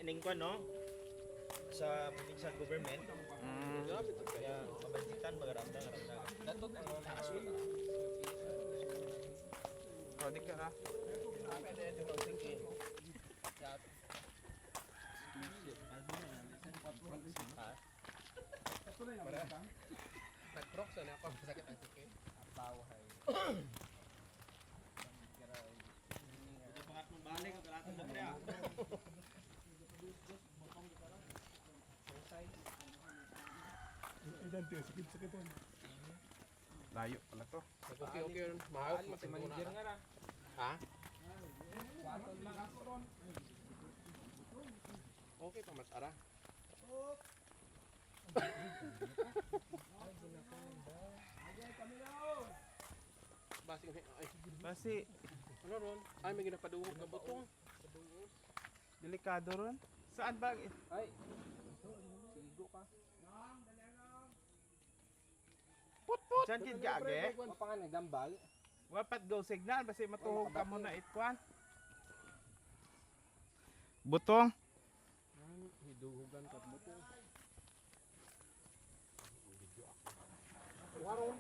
ning kwan no sa provincial government. Kaya mabalitan magaramdang datot ang taas mo. Pwede ka ha. Nag-prox na ako, sakit ang tike. Bawahay. Ito pangat mong balik ang kalatong mo pre. Layo pala to. Okay. Mahal mo si manager nga ra. Ha? Okay pa mas ara. Basing ay Basi, ano ron? Ay may ginapaduhog na butong. delikado ron. Saan ba? Ay. Sigo ka. Saan gid ka age? Mapangan ng gambal. Wapat go signal basi matuhog ka mo na itkuan. Butong. Hiduhugan ka butong. Waron.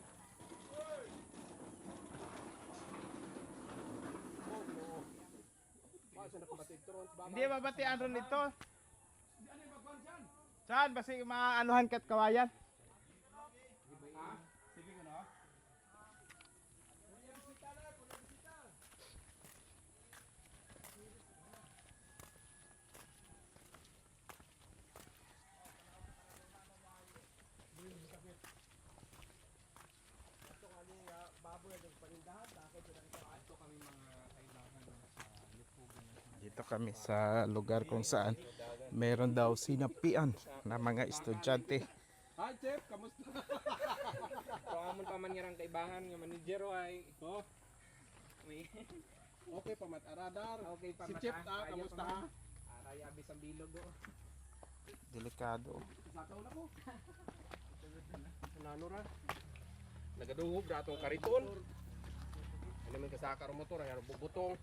Hindi mabatian ron ito. Saan basi maanuhan kat kawayan? Dito kami sa lugar kung saan meron daw sinapian na mga estudyante. Hi Chef, kamusta? Kung amon pa man ngarang kaibahan nga manager ay. Oh. Okay pa mat aradar. Okay pa mat. Si Chef ta, kamusta ha? Aray abis ang bilog oh. Delikado. Sakaw na ko. Nano ra? Nagaduhog ra atong kariton. Ano man kasaka ro motor ay bubutong.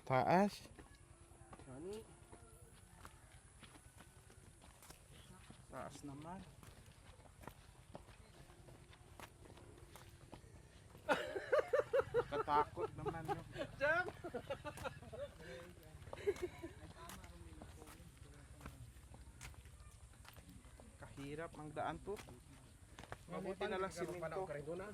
Taas. Ani? Taas naman. Katakot naman yun. Jam. Kahirap ang daan to. Mabuti na lang simento. Wala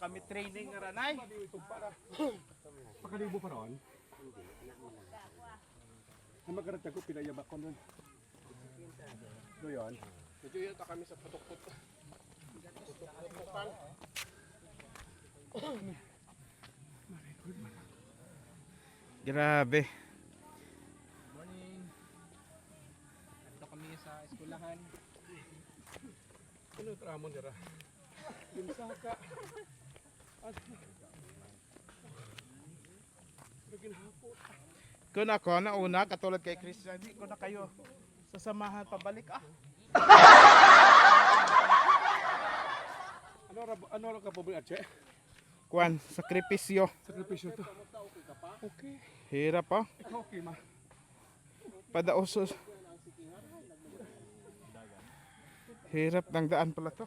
kami training nga ranay. Pakalibo pa ron? Ang magkarat ako, pinayabak ko nun. So yun? Medyo yata kami sa putok-putok. Putok-putokan. Grabe. Morning. Ito kami sa eskwelahan. Ano tramon dira? Yung saka. Naginhapot. Kung ako nauna, katulad kay Christian, hindi ko na kayo sasamahan pabalik Ano ra ka pobre atse? Kuan, sakripisyo. Sakripisyo to. Okay. Hirap pa. Ikaw okay ma? Padausos. Hirap ng daan pala to.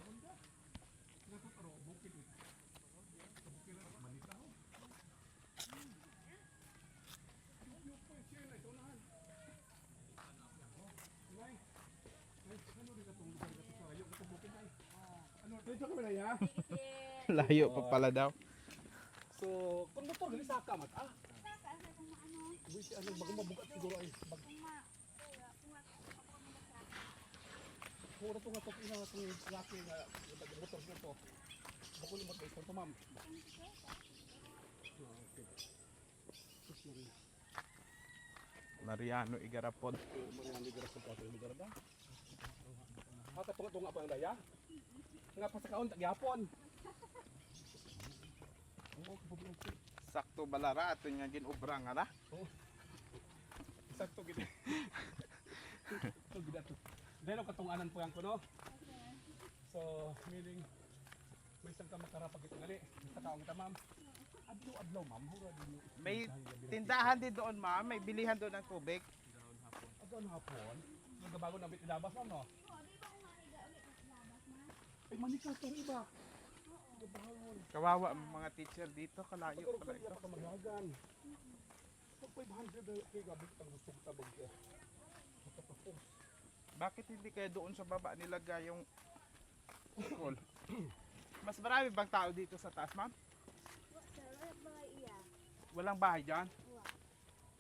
Dito kami na ya. Layo pa pala daw. So, kung motor gali saka mat ah. Busi ano bago mabugat siguro ay. Puro to nga to ina tong laki nga motor ko to. Bako lumot kay to ma'am. Mariano Igarapod. Hata tunga pa ang daya. Nga pa sa kaon tagyapon. Sakto balara ato nga ginubra nga na. Dahil ang katunganan po yan ko, no? So, meaning, may isang kamakarapag ito gali. Basta kaong ita, ma'am. Adlaw, ma'am. Hura din yung May tindahan din doon, ma'am. May bilihan doon ng tubig. Adlaw na hapon. Nagabago na bit ilabas, ma'am, no? Ay, manikas pa rin iba. Kawawa ang mga teacher dito. Kalayo Pagkaroon pala ka ito. pa maglagan. So, 500 kay gabi ang gusto ko tabag ko. Matapos. Bakit hindi kaya doon sa baba nilagay yung school? Mas marami bang tao dito sa taas, ma'am? Walang bahay dyan?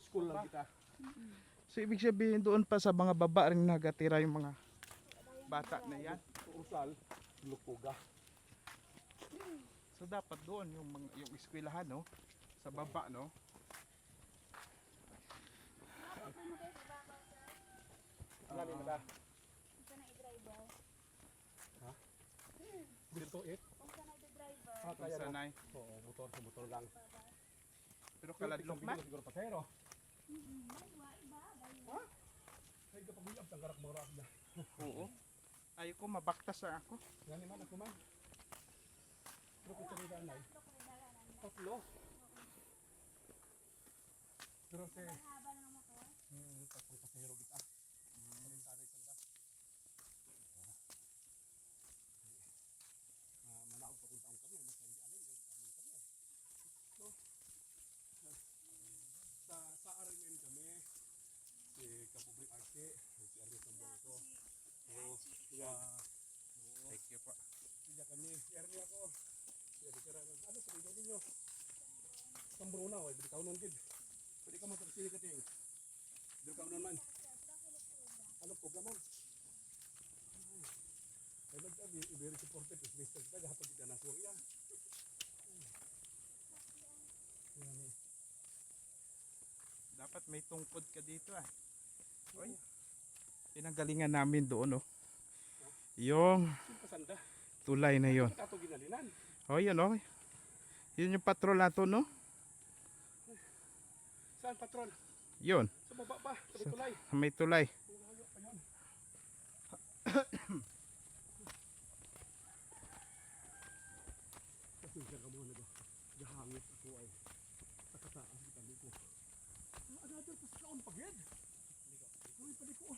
School lang kita. So ibig sabihin doon pa sa mga baba rin nagatira yung mga bata na yan. Urusal, Lukuga. So dapat doon yung mga yung eskwelahan, no? Sa baba, no? Alali na ka. Dito, Ah, kaya na. Sanay. Oo, motor lang. Pero kaladlok na. Siguro pasero. Ha? Ay, kapag uyab, tanggarak marak na. Oo. Ayoko mabaktas na ako. Gani man ako man. Pero kung sa nila tatlo. Pero se tatlong pasahero kita. Tanay tanda. Manaog papuntaong kami, mas hindi ano yung dami kami. So, sa RMN kami, si Kapubring Arce, si Arce Sambong ko. Oo, Thank you po. sila kami, early ako. Sila dikira, ano sa video ninyo? Sambruna, wala di kaunon gid. Pwede ka magtaksili ka ting. Di kaunon man. Ano programan? Ay nagtabi, very supported is Mr. Kita hapon kita na Surya. Yan eh. Dapat may tungkod ka dito, ah. Oy. Pinanggalingan namin doon, oh. Yung Pasanda. tulay na yon. Kato ginalinan. Oh, yun, oh. Yun yung patrol nato, no? Saan patron? Yun. Sa baba pa, sa tulay. May tulay. Layo pa yun. Kasi siya ka muna ba? Gahangit ako ay nakataas kita dito. Ano pa sa kaon pagid? Uy, pali ko.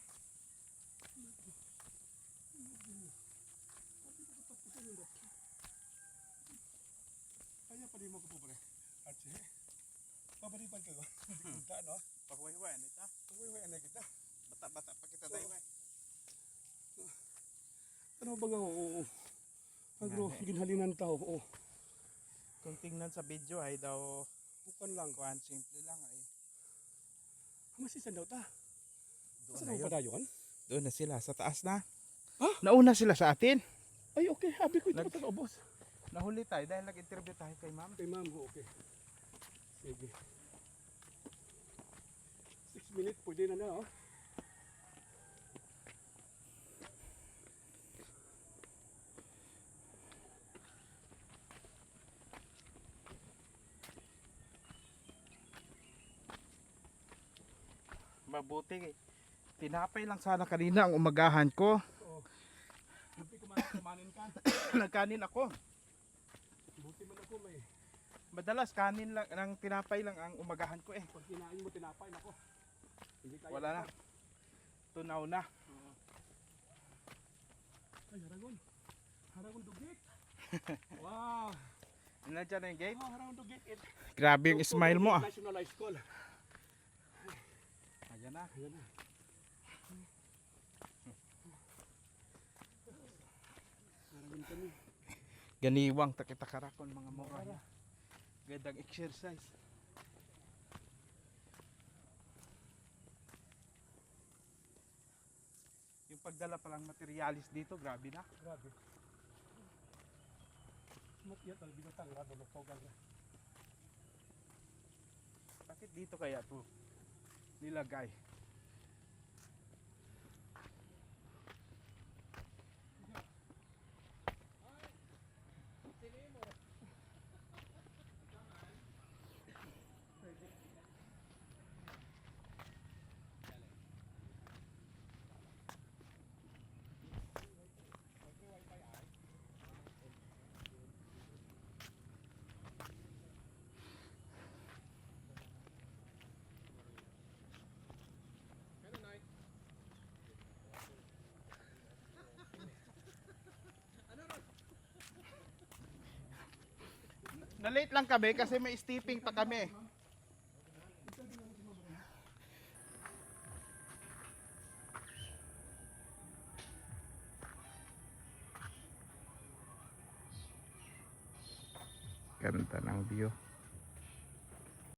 Kaya pa di mo ko po pala. Archie, pabalipan kayo. Hindi kunta, no? Pahuay-huay, ano ito? Uy, ano kita? Bata-bata pa kita tayo, eh. Ano ba nga? Oo. Agro, ginhalinan tao. Oo. Kung tingnan sa video ay daw Bukan lang. kuhan, simple lang ay. Masisan daw ta. Doon Saan na mo yun. pa dayon? Doon na sila sa taas na. Ha? Nauna sila sa atin. Ay, okay. Habi ko ito Nag- sa boss. Nahuli tayo dahil nag-interview tayo kay ma'am. Okay, ma'am. Okay. Sige. 6 minutes. Pwede na na, oh. Mabuti. Tinapay lang sana kanina ang umagahan ko. Oo. Buti kumanin ka. Nagkanin ako. Buti man ako may. Madalas kanin lang, ng tinapay lang ang umagahan ko, eh. Pag kinain mo, tinapay na ko. Hindi kaya. Wala na. Tunaw na. Ay, haragon. Haragon dugit. Wow. Nandiyan na yung gate. Oh, haragon dugit. Grabe yung smile mo, ah. National High School. Ayan na. Ayan na. Haragon kami. Ganiwang takita-karakon mga mora. Gandang exercise. Yung pagdala palang materialis dito, grabe na. Grabe. Matyat ang binatang rado ng togal. Bakit dito kaya to nilagay? Na-late lang kami kasi may steeping pa kami. Ganda ng view.